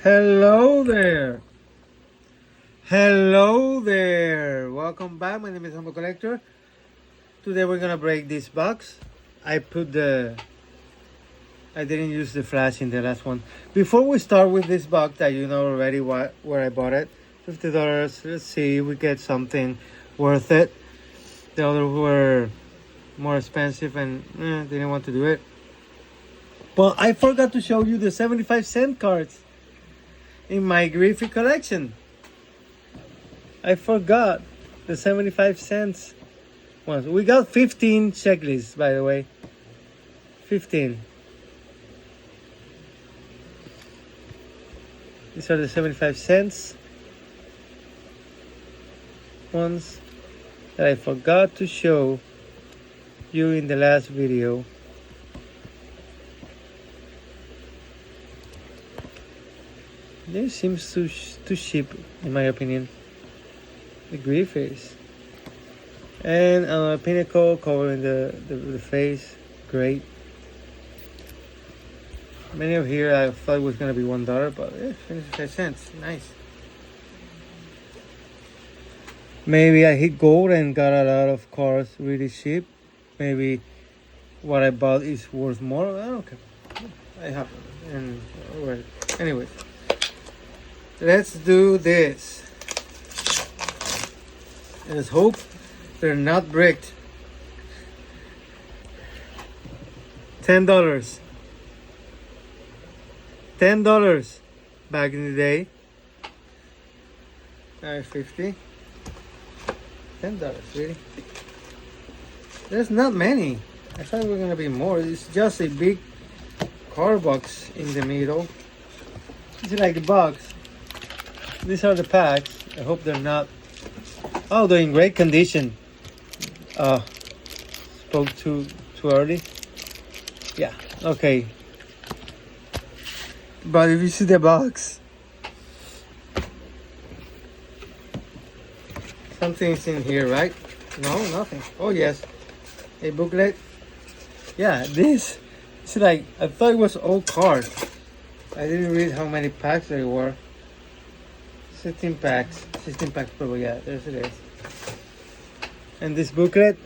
Hello there. Hello there. Welcome back. My name is Humble Collector. Today we're gonna break this box. I didn't use the flash in the last one. Before we start with this box that you know already where I bought it, $50. Let's see if we get something worth it. The others were more expensive and didn't want to do it. But I forgot to show you the 75-cent cards in my Griffey collection. I forgot the 75 cents ones. We got 15 checklists, by the way. 15. These are the 75 cents ones that I forgot to show you in the last video. This seems too cheap, in my opinion. The Griffeys. And Pinnacle covering the face. Great. Many of here I thought it was going to be $1, but 25 cents. Nice. Maybe I hit gold and got a lot of cars really cheap. Maybe what I bought is worth more. I don't care. I have it. And well, anyways. Let's do this. And let's hope they're not bricked. $10. $10 back in the day. Now 50. $10, really? There's not many. I thought we were gonna be more. It's just a big card box in the middle. It's like a box. These are the packs. I hope they're not. Oh, they're in great condition. Spoke too early. Yeah. Okay. But if you see the box, something's in here, right? No, nothing. Oh yes, a booklet. Yeah, this. It's like I thought it was all cards. I didn't read how many packs there were. 16 packs. 16 packs probably, yeah, there's it is. And this booklet.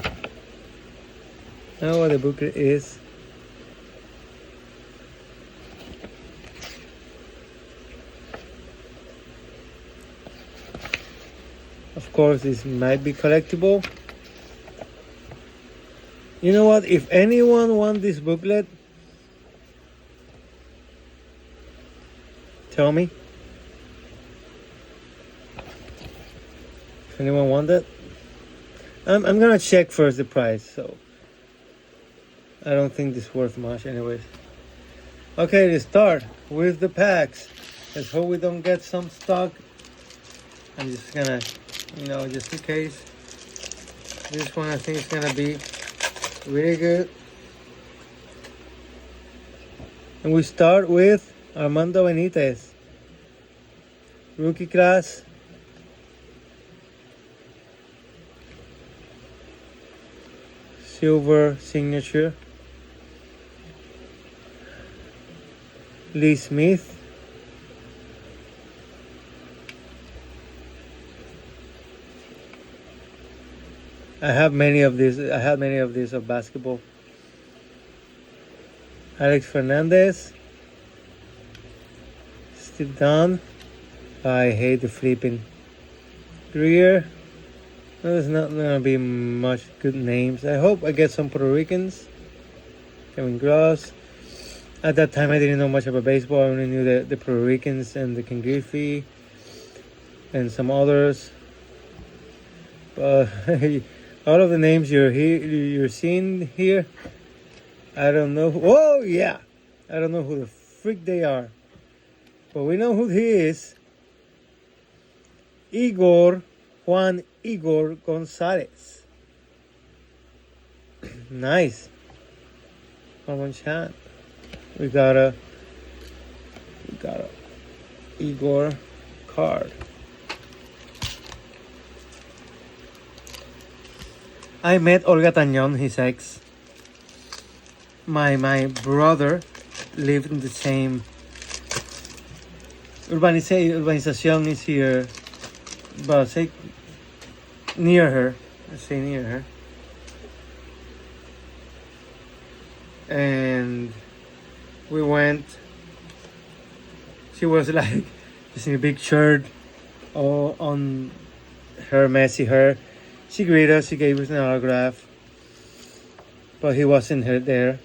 I don't know what the booklet is. Of course, this might be collectible. You know what? If anyone wants this booklet, tell me. If anyone wants it, I'm gonna check first the price. So I don't think this is worth much, anyways. Okay, let's start with the packs. Let's hope we don't get some stock. I'm just gonna, just in case. This one I think is gonna be really good. And we start with Armando Benitez, rookie class. Silver signature. Lee Smith. I have many of these. I had many of these of basketball. Alex Fernandez. Steve Dunn. I hate the flipping. Greer. No, there's not gonna be much good names. I hope I get some Puertorricans. Kevin Gross. At that time, I didn't know much about baseball. I only knew the Puertorricans and the King Griffey and some others. But all of the names you're seeing here, I don't know. Oh yeah, I don't know who the freak they are, but we know who he is. Juan Igor Gonzalez. Nice. One shot. We got a Igor card. I met Olga Tañón, his ex. my brother lived in the same urbanización is here, but say near her. Let's say near her. And we went. She was like just in a big shirt, all on her messy hair. She greeted us. She gave us an autograph, but he wasn't there.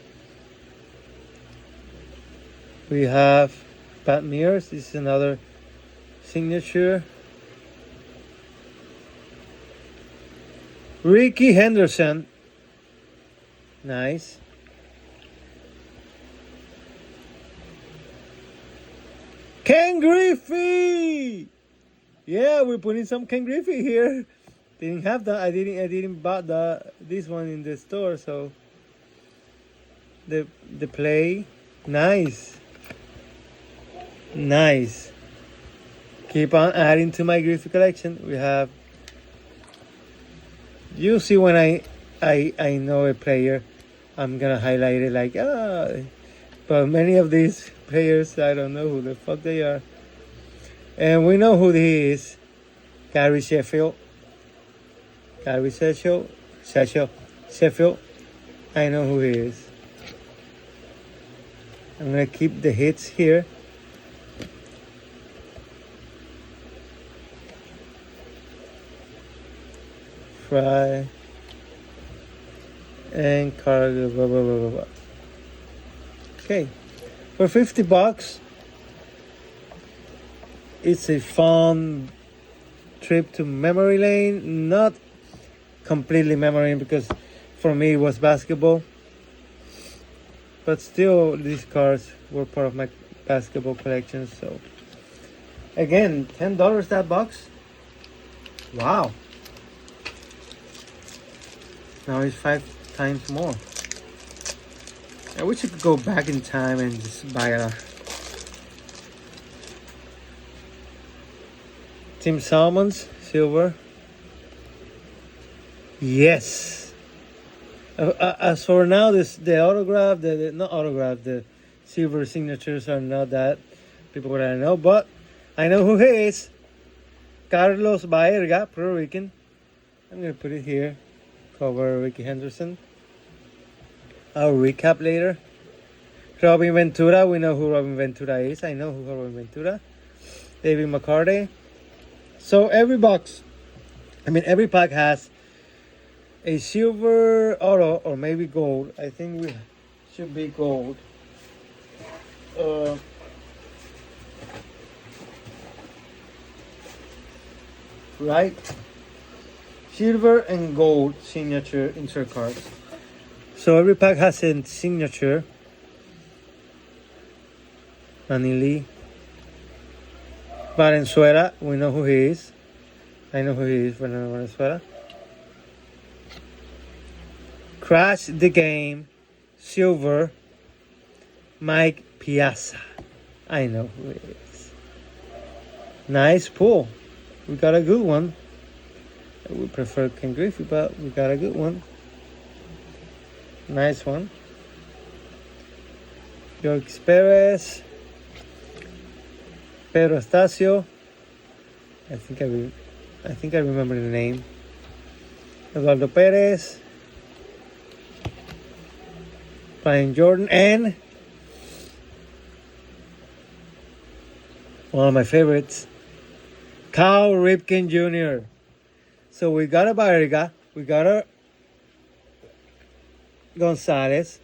We have Pat Mears. This is another signature. Ricky Henderson. Nice. Ken Griffey. Yeah, we're putting some Ken Griffey here. Didn't have that. I didn't buy this one in the store. So the play, nice. Keep on adding to my Griffey collection. We have. You see when I know a player, I'm gonna highlight it like but many of these players I don't know who the fuck they are. And we know who he is. Gary Sheffield. Sheffield. I know who he is. I'm gonna keep the hits here. Fry and cargo, blah, blah, blah, blah, blah. Okay, for $50, it's a fun trip to memory lane. Not completely memory lane because for me it was basketball, but still these cards were part of my basketball collection. So again, $10 that box. Wow. Now it's 5 times more. I wish I could go back in time and just buy a Tim Salmons silver. Yes. As for now, the autograph, the silver signatures are not that people would I know, but I know who he is. Carlos Baerga, Puerto Rican. I'm gonna put it here. Cover Ricky Henderson. I'll recap later. Robin Ventura, we know who Robin Ventura is. I know who Robin Ventura. David McCarty. So every pack has a silver auto or maybe gold. I think we should be gold. Right? Silver and gold signature insert cards. So every pack has a signature. Manili. Valenzuela, we know who he is. I know who he is, Fernando Valenzuela. Crash the Game, silver. Mike Piazza. I know who he is. Nice pull. We got a good one. I would prefer Ken Griffey, but we got a good one. Nice one. York Perez. Pedro Estacio. I think I remember the name. Eduardo Perez. Brian Jordan and one of my favorites, Cal Ripken Jr. So we got a Baerga, we got a Gonzalez,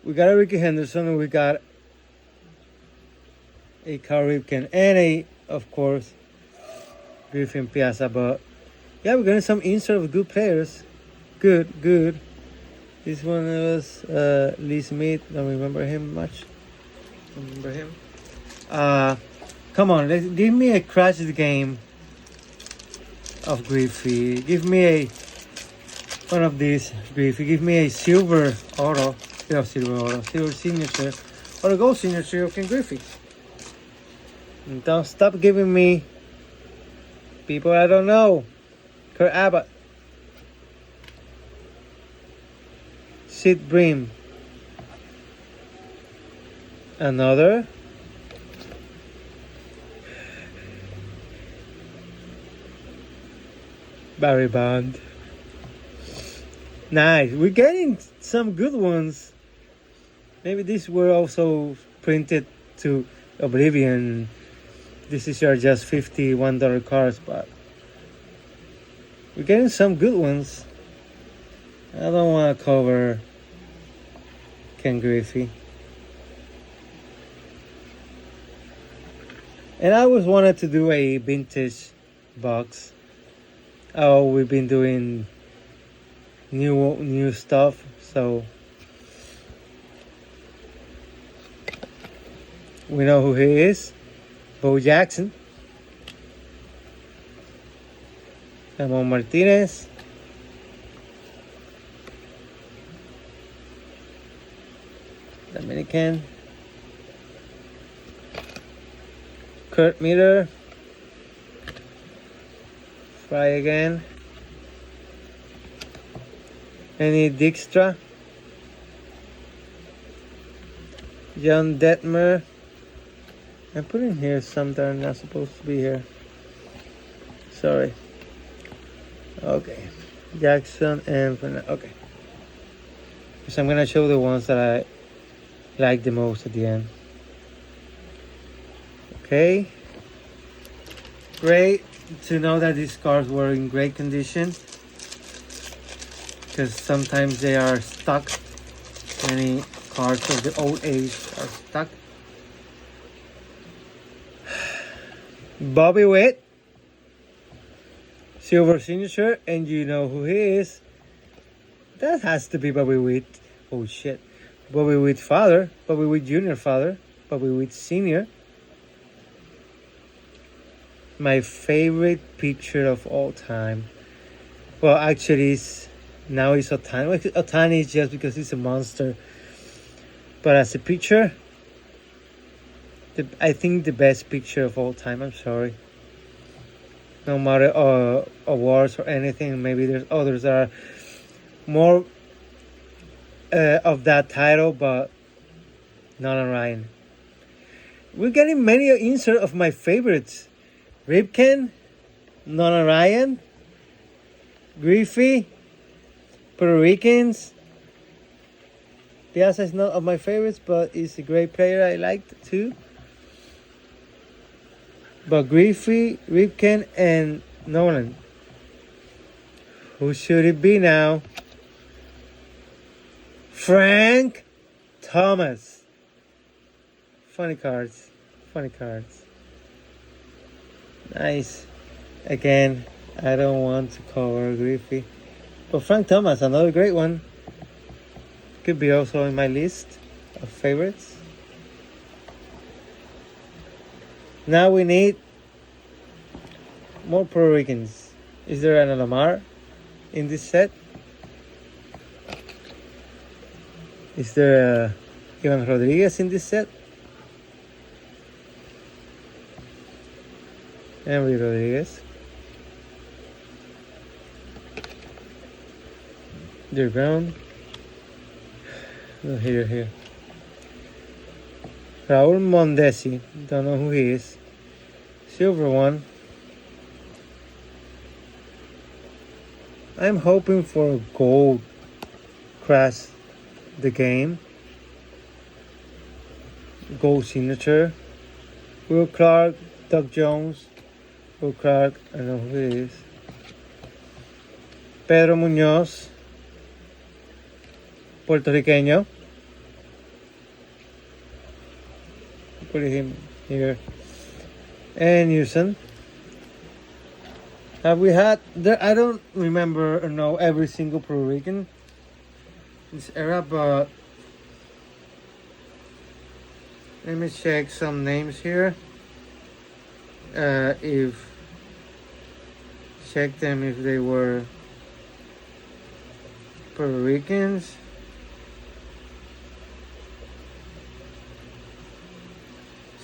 we got a Ricky Henderson, and we got a Cal Ripken and of course, Griffin Piazza. But yeah, we're getting some insert of good players. Good. This one was Lee Smith. Don't remember him much. Come on, give me a Crash the Game of Griffey. Give me one of these Griffey. Give me a silver auto. Silver signature. Or a gold signature of Ken Griffey. And don't stop giving me people I don't know. Kurt Abbott. Sid Bream. Another. Barry Bond. Nice. We're getting some good ones. Maybe these were also printed to Oblivion. These are just $51 cards, but we're getting some good ones. I don't want to cover Ken Griffey. And I always wanted to do a vintage box. Oh, we've been doing new stuff, so we know who he is. Bo Jackson, Ramon Martinez, Dominican, Kurt Miller, Fry again, Annie Dijkstra, John Detmer. I put in here some that are not supposed to be here. Sorry. Okay. Jackson and okay. So I'm gonna show the ones that I like the most at the end. Okay. Great to know that these cards were in great condition, because sometimes they are stuck. Many cards of the old age are stuck. Bobby Witt, silver signature, and you know who he is. That has to be Bobby Witt. Oh shit. Bobby Witt father, Bobby Witt Jr. father, Bobby Witt Sr. My favorite picture of all time. Well, actually, now it's Ohtani. Ohtani is just because he's a monster. But as a picture, I think the best picture of all time. I'm sorry. No matter awards or anything, maybe there's others that are more of that title, but Nolan Ryan. We're getting many insert of my favorites. Ripken, Nolan Ryan, Griffey, Puertorricans. Piazza is not of my favorites, but he's a great player I liked too. But Griffey, Ripken, and Nolan. Who should it be now? Frank Thomas. Funny cards. Funny cards. Nice. Again, I don't want to cover Griffey. But Frank Thomas, another great one. Could be also in my list of favorites. Now we need more Puertorricans. Is there an Lamar in this set? Is there a Ivan Rodriguez in this set? Henry Rodriguez. Dirk Brown. Oh, here. Raul Mondesi. Don't know who he is. Silver one. I'm hoping for a gold crash the game. Gold signature. Will Clark, Doug Jones. Will Clark, I don't know who he is. Pedro Munoz. Puertorriqueño. Put him here. And Houston. Have we had there? I don't remember or know every single Puerto Rican this era, but let me check some names here. Check them if they were Puerto Ricans.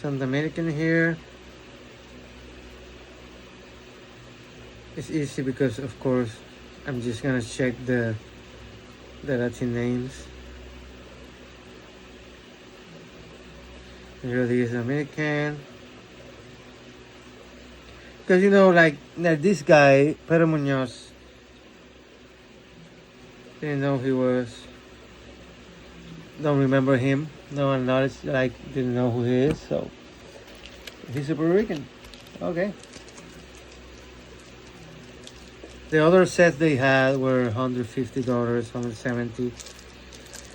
Some Dominican here. It's easy because, of course, I'm just gonna check the Latin names. Here he is American. Because you know, like this guy, Pedro Munoz, didn't know he was. Don't remember him. No one noticed, like, didn't know who he is. So he's a Puertorrican. Okay. The other sets they had were $150, $170.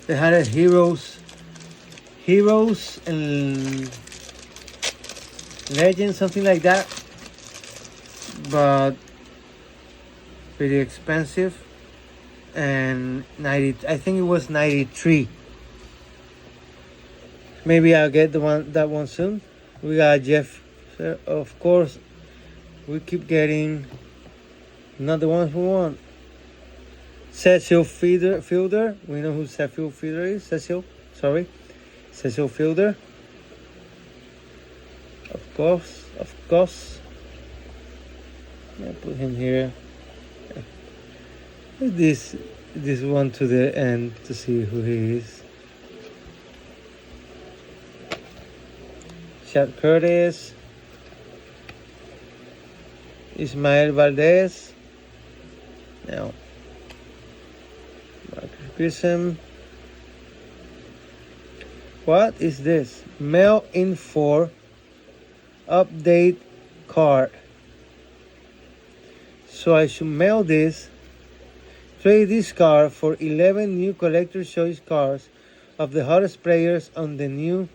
They had a heroes and legends, something like that. But pretty expensive. And I think it was 93. Maybe I'll get that one soon. We got Jeff, of course. We keep getting not the ones we want. Cecil Fielder. We know who Cecil Fielder is. Cecil Fielder. Of course. Yeah, put him here. This one to the end to see who he is. Chad Curtis, Ismael Valdez, now Marcus Grissom. What is this? Mail in for update card. So I should mail this. Trade this card for 11 new collector's choice cards of the hottest players on their new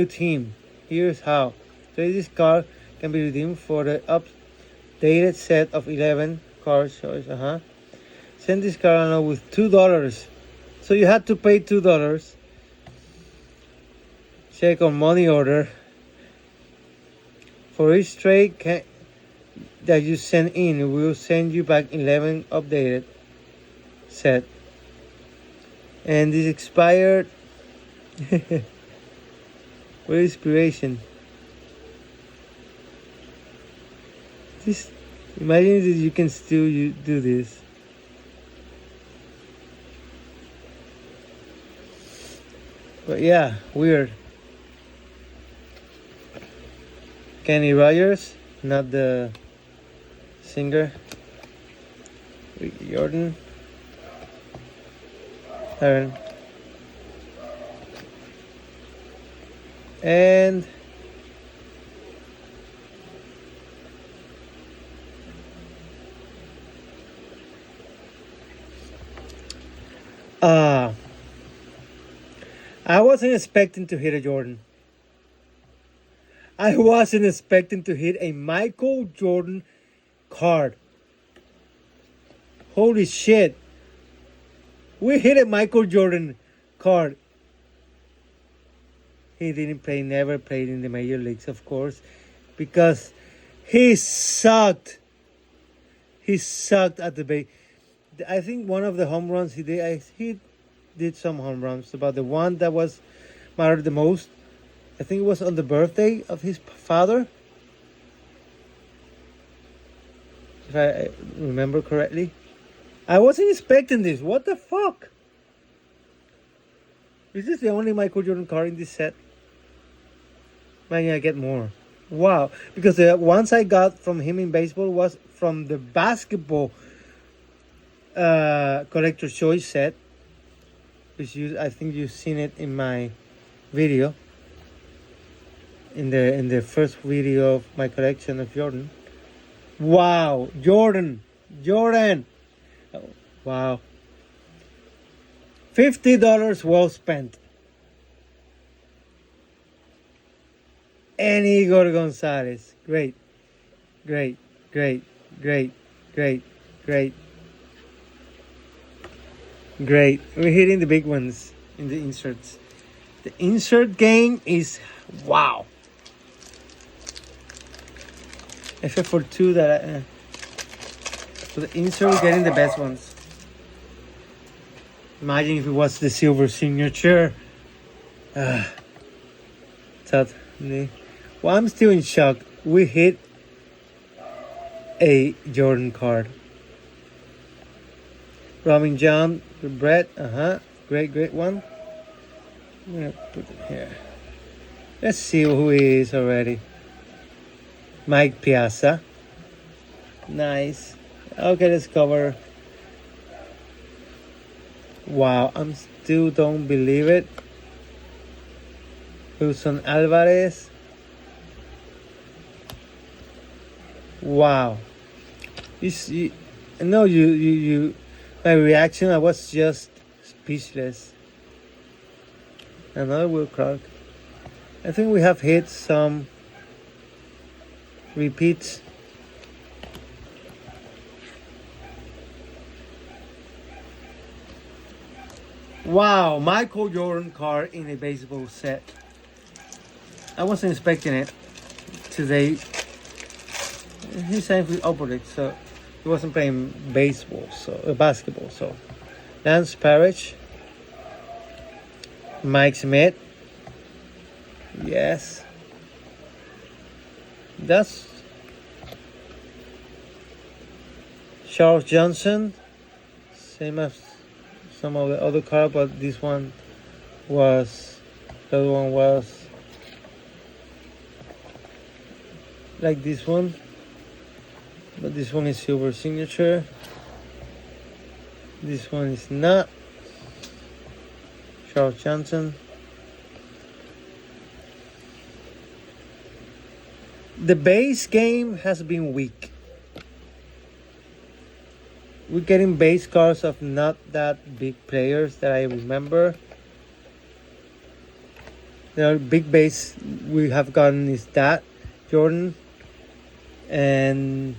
team. Here's how. Trade this card can be redeemed for the updated set of 11 cards choice. Send this card along with $2. So you had to pay $2. Check on money order. For each trade that you send in, we'll send you back 11 updated set. And this expired. What inspiration? Just imagine that you can still do this. But yeah, weird. Kenny Rogers, not the singer. Ricky Jordan. Aaron. And I wasn't expecting to hit a Jordan. I wasn't expecting to hit a Michael Jordan card. Holy shit. We hit a Michael Jordan card. He never played in the major leagues, of course, because he sucked. He sucked at the base. I think one of the home runs he did some home runs, but the one that was mattered the most, I think it was on the birthday of his father, if I remember correctly. I wasn't expecting this. What the fuck? Is this the only Michael Jordan card in this set? Man, I get more. Wow. Because the ones I got from him in baseball was from the basketball collector's choice set, which I think you've seen it in my video, in the first video of my collection of Jordan. Wow, Jordan. Oh, wow. $50 well spent. And Igor Gonzalez. Great. We're hitting the big ones in the inserts. The insert game is wow. Except for two that so the insert is getting the best ones. Imagine if it was the silver signature. Well, I'm still in shock. We hit a Jordan card. Robin John, Brett, great one. I'm gonna put it here. Let's see who he is already. Mike Piazza. Nice. Okay, let's cover. Wow, I'm still don't believe it. Wilson Alvarez. Wow. You see, no, you. My reaction, I was just speechless. Another Will Clark. I think we have hit some repeats. Wow, Michael Jordan card in a baseball set. I wasn't expecting it today. He signed with opposite, so he wasn't playing baseball, so basketball. So Lance Parrish, Mike Smith. Yes, that's Charles Johnson. Same as some of the other cards, but this one was, the other one was like this one, but this one is silver signature. This one is not. Charles Johnson. The base game has been weak. We're getting base cards of not that big players that I remember. The big base we have gotten is that Jordan and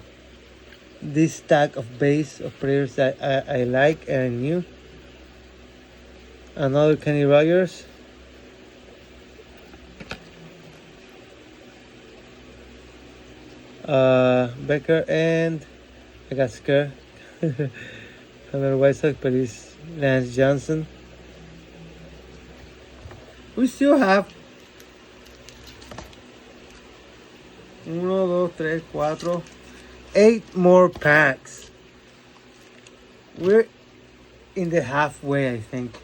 this stack of base of players that I like and I knew. Another Kenny Rogers. Becker, and I got scared. Another White Sox, but it's Lance Johnson. We still have 8 more packs. We're in the halfway, I think.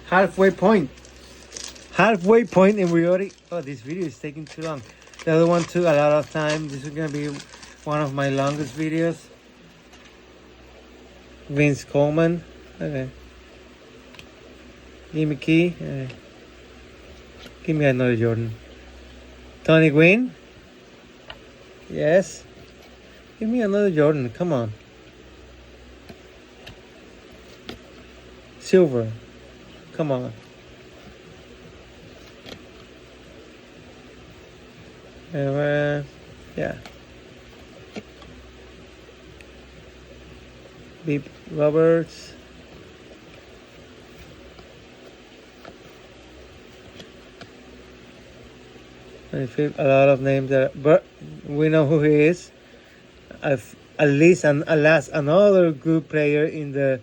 Halfway point, and we already. Oh, this video is taking too long. The other one took a lot of time. This is gonna be one of my longest videos. Vince Coleman. Okay. Jimmy Key. Okay. Give me another Jordan. Tony Gwynn. Yes. Give me another Jordan. Come on. Silver. Come on. Yeah. Beep Roberts. A lot of names that, but we know who he is. At least another good player in the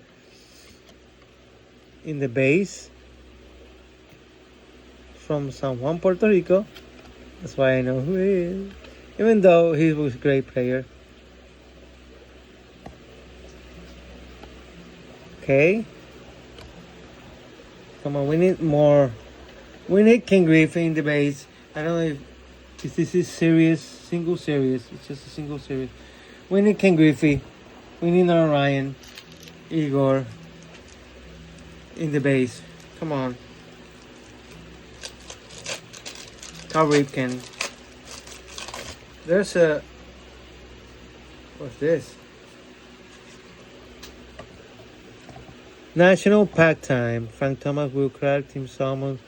base from San Juan, Puerto Rico. That's why I know who he is, even though he was a great player. Okay, come on, we need more. We need Ken Griffey in the base. I don't know if this is single series. It's just a single series. We need Ken Griffey. We need Nolan Ryan, Igor in the base. Come on. Cal Ripken. There's a. What's this? National Pack Time. Frank Thomas, Will Clark, Tim Salmon,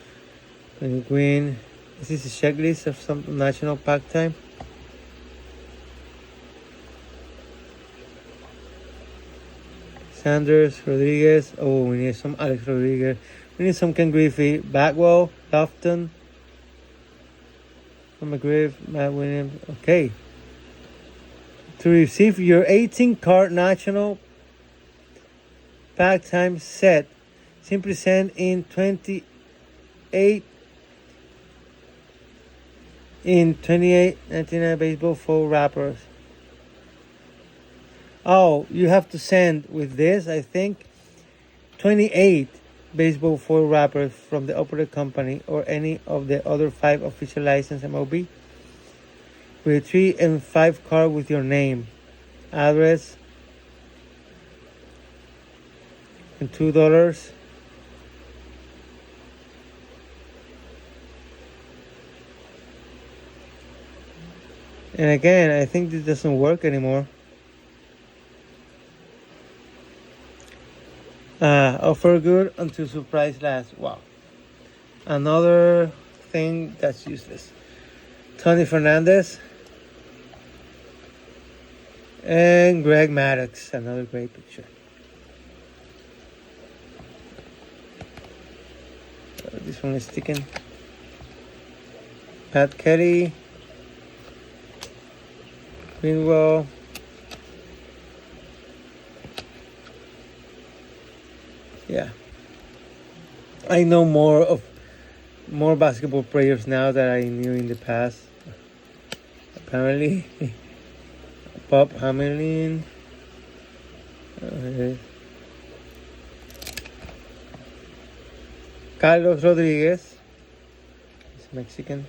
Tony Gwynn. Is this a checklist of some National Pack Time? Sanders, Rodriguez. Oh, we need some Alex Rodriguez. We need some Ken Griffey. Bagwell, Stockton, McGriff, Matt Williams. Okay. To receive your 18 card National Pack Time set, simply send in 28 $99 baseball full wrappers. Oh, you have to send with this, I think, 28 baseball foil wrappers from the operator company or any of the other 5 official licensed MLB with a 3 and 5 card with your name, address, and $2. And again, I think this doesn't work anymore. Offer good until surprise lasts. Wow. Another thing that's useless. Tony Fernandez. And Greg Maddox. Another great picture. This one is sticking. Pat Kelly. Greenwell. Yeah. I know more basketball players now that I knew in the past. Apparently. Bob Hamilton. Carlos Rodriguez. He's Mexican.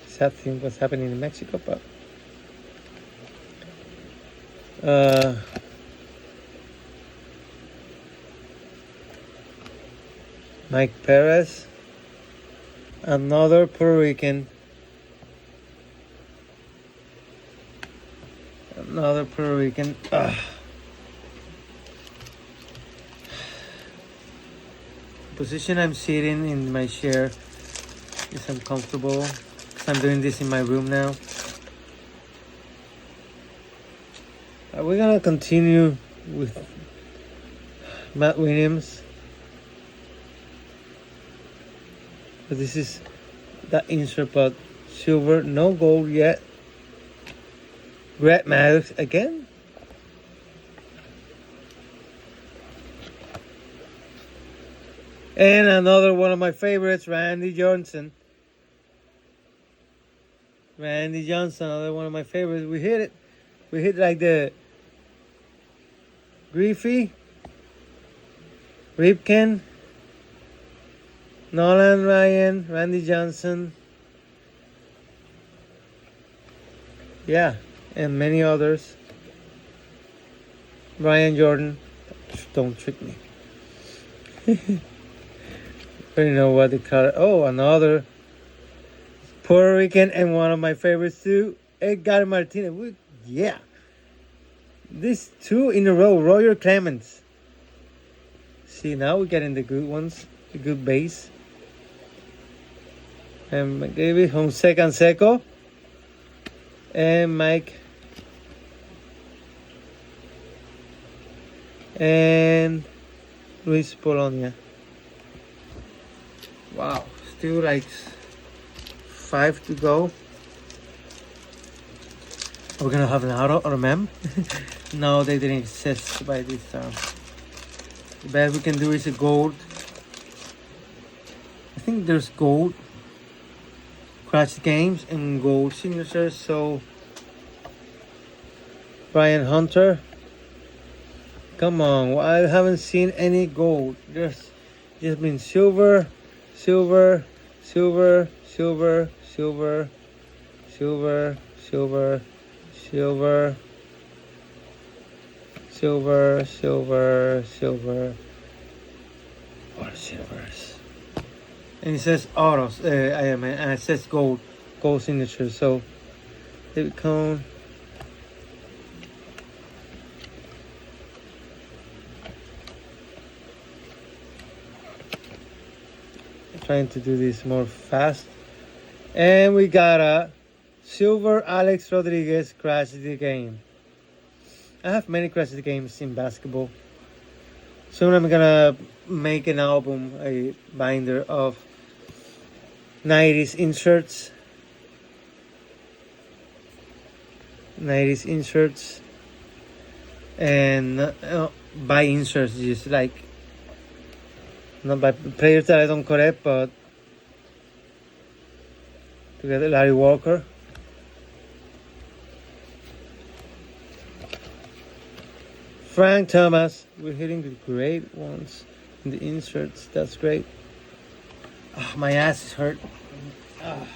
Sad thing what's happening in Mexico, but Mike Perez, another Puerto Rican, Position I'm sitting in my chair is uncomfortable because I'm doing this in my room now. We're gonna continue with Matt Williams. But this is that insert, but silver, no gold yet. Greg Maddox again. And another one of my favorites, Randy Johnson. Another one of my favorites. We hit it. We hit like the Griffey, Ripken, Nolan Ryan, Randy Johnson. Yeah, and many others. Brian Jordan. Don't trick me. I don't know what the color. Oh, another Puerto Rican and one of my favorites too, Edgar Martinez. Yeah. These 2 in a row, Roger Clemens. See, now we're getting the good ones, the good base. And McGavy, Jose Canseco. And Mike. And Luis Polonia. Wow, still like 5 to go. We're gonna have an auto or a mem. No, they didn't exist by this time. The best we can do is a gold. I think there's gold Crash Games and gold signatures. So Brian Hunter. Come on, I haven't seen any gold. There's just been silver, silver, silver, silver, silver, silver, silver, silver, silver, silver, silver, or silvers. And it says autos, and it says gold signature. So David Cone. Trying to do this more fast. And we got a silver Alex Rodriguez Crash the Game. I have many Crash the Games in basketball. Soon I'm gonna make an album, a binder of 90s inserts. 90s inserts. And by inserts, just like not by players that I don't collect, but together Larry Walker. Frank Thomas, we're hitting the great ones. The inserts, that's great. Oh, my ass is hurt. Oh.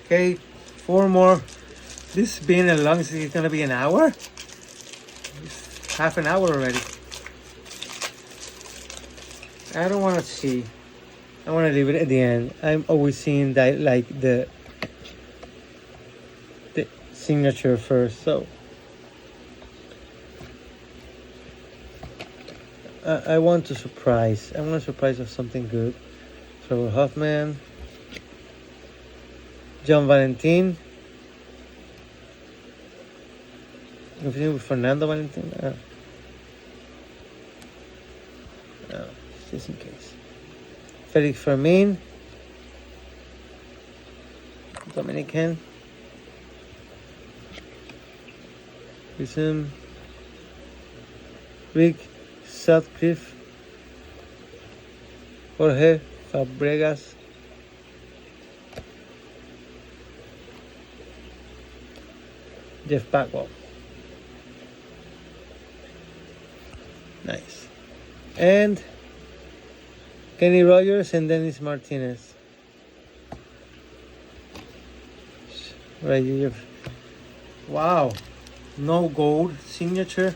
Okay, 4 more. This being as long as it's gonna be an hour. It's half an hour already. I don't want to see. I want to leave it at the end. I'm always seeing that, like the signature first. So I want to surprise. I want to surprise of something good. Trevor Hoffman, John Valentin. With Fernando Valentin. Just in case. Felix Fermin, Dominican. Resume. Rick Sutcliffe, Jorge Fabregas, Jeff Bagwell. Nice. And Kenny Rogers and Dennis Martinez. Right here. Wow. No gold signature.